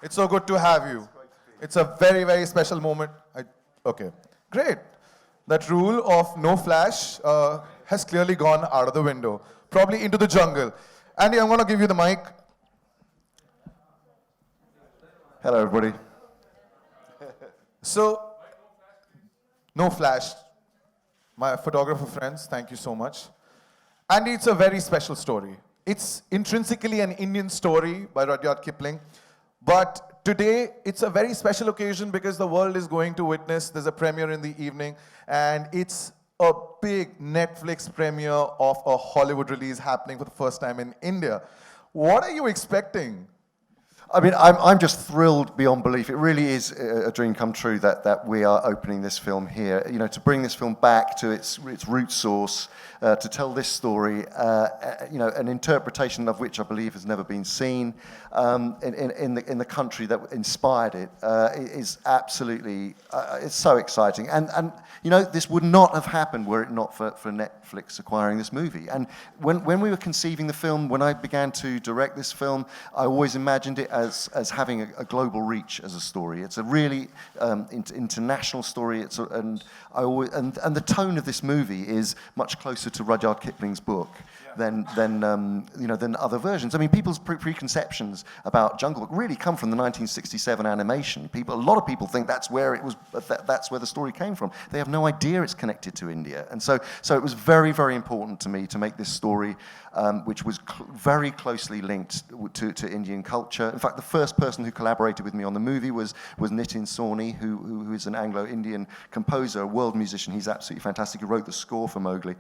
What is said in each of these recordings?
It's so good to have you. It's a very, very special moment. Okay, great. That rule of no flash has clearly gone out of the window, probably into the jungle. Andy, I'm going to give you the mic. Hello, everybody. So, no flash. My photographer friends, thank you so much. Andy, it's a very special story. It's intrinsically an Indian story by Rudyard Kipling. But today, it's a very special occasion because the world is going to witness, there's a premiere in the evening, and it's a big Netflix premiere of a Hollywood release happening for the first time in India. What are you expecting? I mean, I'm just thrilled beyond belief. It really is a dream come true that we are opening this film here. You know, to bring this film back to its root source, to tell this story, you know, an interpretation of which I believe has never been seen in the country that inspired it, is absolutely, it's so exciting. And you know, this would not have happened were it not for Netflix acquiring this movie. And when we were conceiving the film, when I began to direct this film, I always imagined it as having a global reach as a story. It's a really international story. And the tone of this movie is much closer to Rudyard Kipling's book than other versions. I mean, people's preconceptions about Jungle Book really come from the 1967 animation. A lot of people think that's where it was. That's where the story came from. They have no idea it's connected to India. And so it was very, very important to me to make this story, which was very closely linked to Indian culture. In fact, the first person who collaborated with me on the movie was Nitin Sawhney, who is an Anglo-Indian composer, a world musician. He's absolutely fantastic. He wrote the score for Mowgli.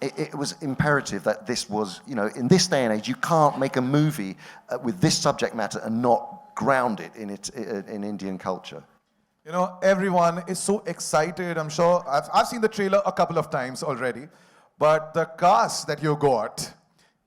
It was imperative that this was, you know, in this day and age, you can't make a movie with this subject matter and not ground it in Indian culture. You know, everyone is so excited. I'm sure I've seen the trailer a couple of times already, but the cast that you got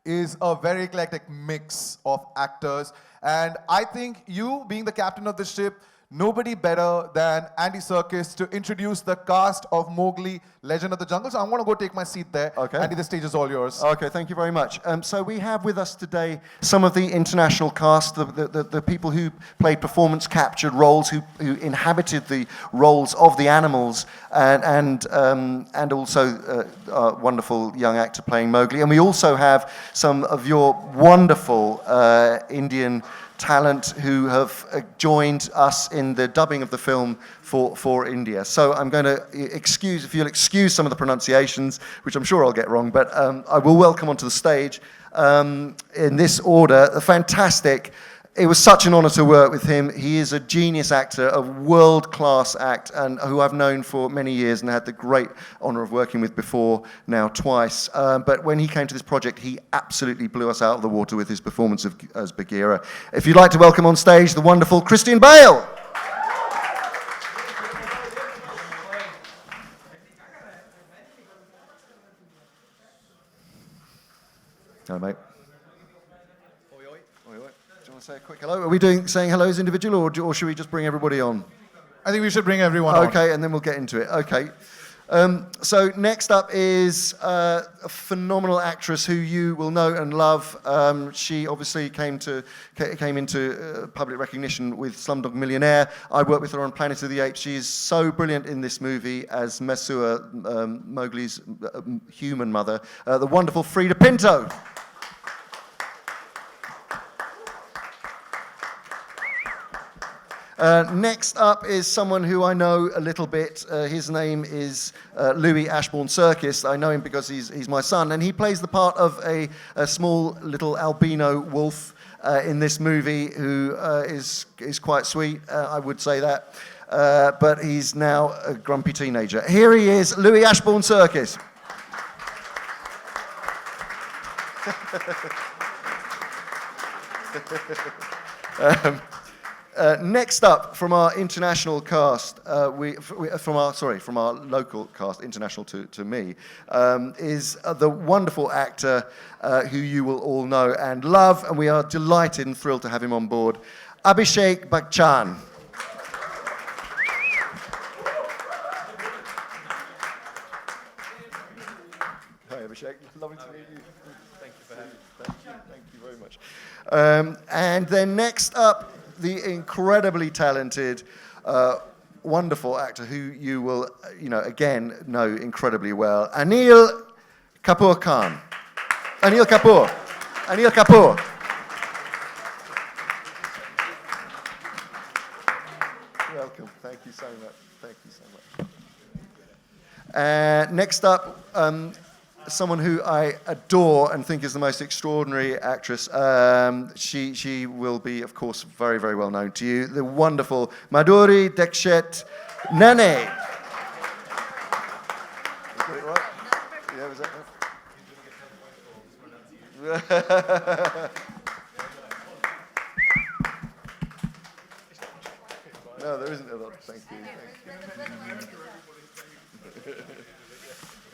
is a very eclectic mix of actors. And I think you, being the captain of the ship, nobody better than Andy Serkis to introduce the cast of Mowgli, Legend of the Jungle. So I'm going to go take my seat there. Okay. Andy, the stage is all yours. Okay, thank you very much. So we have with us today some of the international cast, the people who played performance-captured roles, who inhabited the roles of the animals, and also our wonderful young actor playing Mowgli. And we also have some of your wonderful Indian talent who have joined us in the dubbing of the film for India. So I'm going to if you'll excuse some of the pronunciations, which I'm sure I'll get wrong, but I will welcome onto the stage, in this order, the fantastic. It was such an honor to work with him. He is a genius actor, a world-class act, and who I've known for many years and had the great honor of working with before, now twice. But when he came to this project, he absolutely blew us out of the water with his performance as Bagheera. If you'd like to welcome on stage the wonderful Christian Bale. Hello, mate. Say a quick hello. Are we saying hello as individual, or should we just bring everybody on? I think we should bring everyone on. Okay, and then we'll get into it. Okay. So next up is a phenomenal actress who you will know and love. She obviously came into public recognition with Slumdog Millionaire. I worked with her on Planet of the Apes. She is so brilliant in this movie as Mesua, Mowgli's human mother, the wonderful Freida Pinto. Next up is someone who I know a little bit. His name is Louis Ashbourne Serkis. I know him because he's my son, and he plays the part of a small little albino wolf in this movie who is quite sweet, I would say that. But he's now a grumpy teenager. Here he is, Louis Ashbourne Serkis. Next up, from our international cast, from our local cast, international to me, is the wonderful actor who you will all know and love, and we are delighted and thrilled to have him on board, Abhishek Bachchan. Hi, Abhishek. Lovely to meet you. Thank you for having me. Thank you very much. And then next up, the incredibly talented, wonderful actor who you will, again, know incredibly well, Anil Kapoor Khan. Anil Kapoor. Anil Kapoor. Welcome. Thank you so much. Thank you so much. Next up, someone who I adore and think is the most extraordinary actress. She will be, of course, very, very well known to you. The wonderful Madhuri Dixit Nene. Got it right? Yeah, was that right? No, there isn't a lot. Thank you.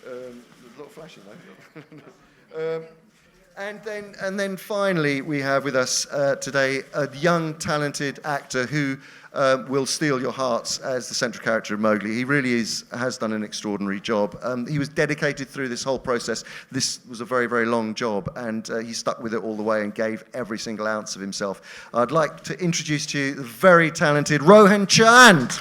A lot of flashing though. And then finally, we have with us today a young, talented actor who will steal your hearts as the central character of Mowgli. He really has done an extraordinary job. He was dedicated through this whole process. This was a very, very long job, and he stuck with it all the way and gave every single ounce of himself. I'd like to introduce to you the very talented Rohan Chand.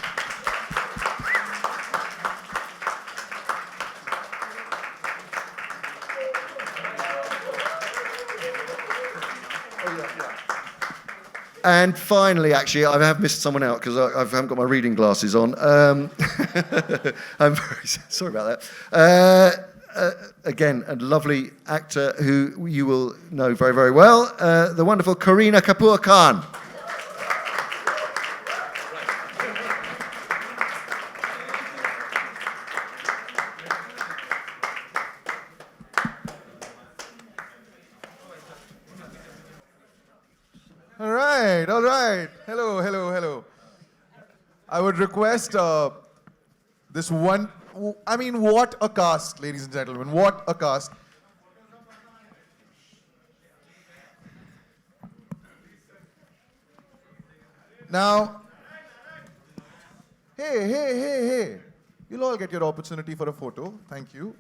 And finally, actually, I have missed someone out because I haven't got my reading glasses on. I'm very sorry about that. Again, a lovely actor who you will know very, very well, the wonderful Kareena Kapoor Khan. All right. Hello. I would request this one. I mean, what a cast, ladies and gentlemen. What a cast. Now, hey. You'll all get your opportunity for a photo. Thank you.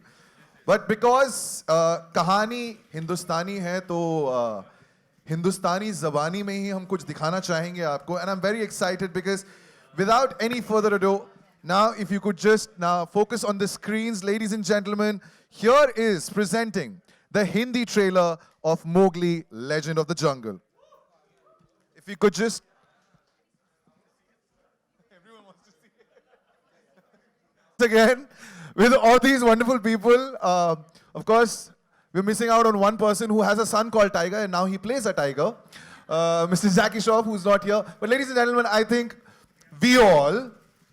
But because कहानी हिंदुस्तानी है तो हिंदुस्तानी ज़बानी में ही हम कुछ दिखाना चाहेंगे आपको, and I'm very excited because without any further ado, now if you could just now focus on the screens, ladies and gentlemen, here is presenting the Hindi trailer of Mowgli, Legend of the Jungle. If you could just... Everyone wants to see it. Again, with all these wonderful people, of course, we're missing out on one person who has a son called Tiger, and now he plays a tiger. Mr. Jackie Shroff, who's not here. But ladies and gentlemen, I think we all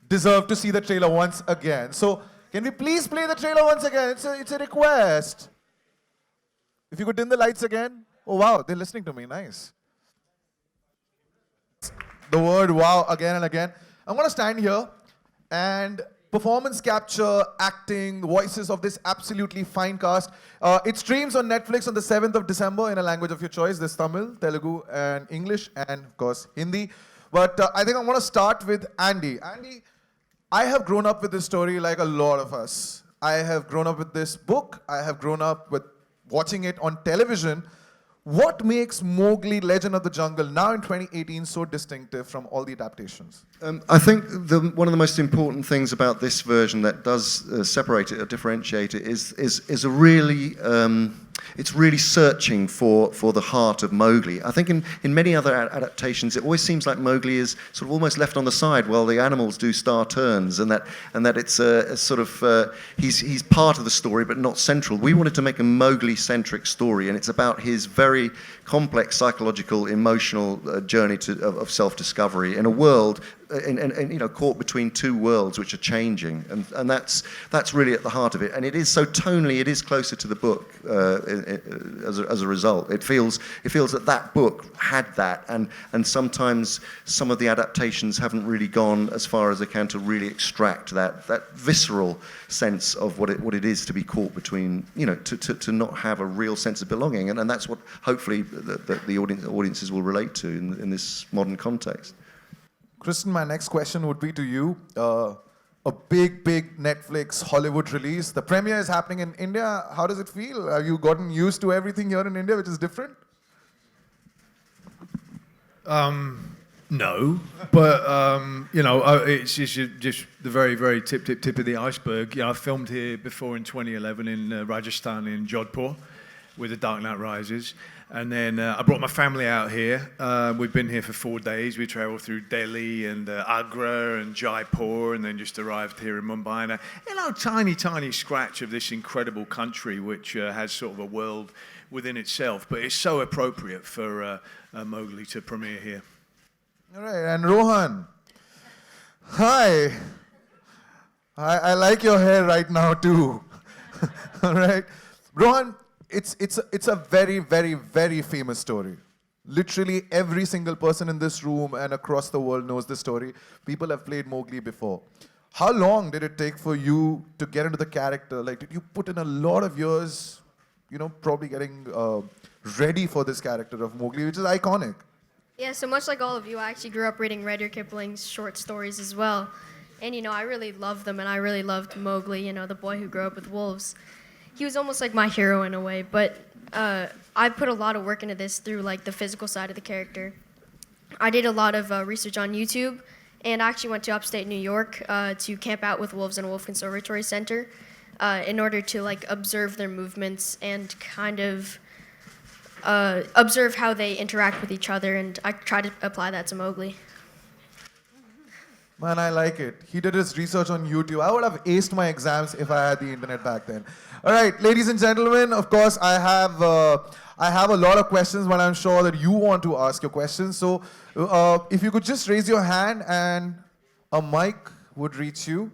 deserve to see the trailer once again. So can we please play the trailer once again? It's a request. If you could dim the lights again. Oh, wow, they're listening to me. Nice. The word wow again and again. I'm going to stand here and performance capture, acting, voices of this absolutely fine cast. It streams on Netflix on the 7th of December in a language of your choice. There's Tamil, Telugu, and English, and of course, Hindi. But I think I want to start with Andy. Andy, I have grown up with this story like a lot of us. I have grown up with this book. I have grown up with watching it on television. What makes Mowgli, Legend of the Jungle, now in 2018, so distinctive from all the adaptations? I think one of the most important things about this version that does separate it or differentiate it is a really it's really searching for the heart of Mowgli. I think in many other adaptations, it always seems like Mowgli is sort of almost left on the side while the animals do star turns, and that it's a sort of he's part of the story but not central. We wanted to make a Mowgli-centric story, and it's about his very complex psychological, emotional journey of self-discovery in a world, and caught between two worlds which are changing, and that's really at the heart of it. And it is so tonally, it is closer to the book as a result. It feels that book had that, and sometimes some of the adaptations haven't really gone as far as they can to really extract that visceral sense of what it is to be caught between, to not have a real sense of belonging, and that's what hopefully the audiences will relate to in this modern context. Kristen, my next question would be to you. A big Netflix Hollywood release. The premiere is happening in India. How does it feel? Have you gotten used to everything here in India, which is different? No, but it's just the very, very tip of the iceberg. Yeah, I filmed here before in 2011 in Rajasthan in Jodhpur with The Dark Knight Rises, and then I brought my family out here. We've been here for 4 days. We travelled through Delhi and Agra and Jaipur, and then just arrived here in Mumbai. And tiny scratch of this incredible country, which has sort of a world within itself. But it's so appropriate for Mowgli to premiere here. All right, and Rohan. Hi. I like your hair right now too. All right. Rohan, it's a very, very, very famous story. Literally every single person in this room and across the world knows this story. People have played Mowgli before. How long did it take for you to get into the character? Like, did you put in a lot of years, probably getting ready for this character of Mowgli, which is iconic? Yeah, so much like all of you, I actually grew up reading Rudyard Kipling's short stories as well. And, I really loved them, and I really loved Mowgli, the boy who grew up with wolves. He was almost like my hero in a way, but I put a lot of work into this through, like, the physical side of the character. I did a lot of research on YouTube, and I actually went to upstate New York to camp out with wolves in a wolf conservatory center in order to, like, observe their movements and kind of observe how they interact with each other, and I try to apply that to Mowgli. Man, I like it. He did his research on YouTube. I would have aced my exams if I had the internet back then. All right, ladies and gentlemen, of course, I have a lot of questions, but I'm sure that you want to ask your questions. So if you could just raise your hand and a mic would reach you.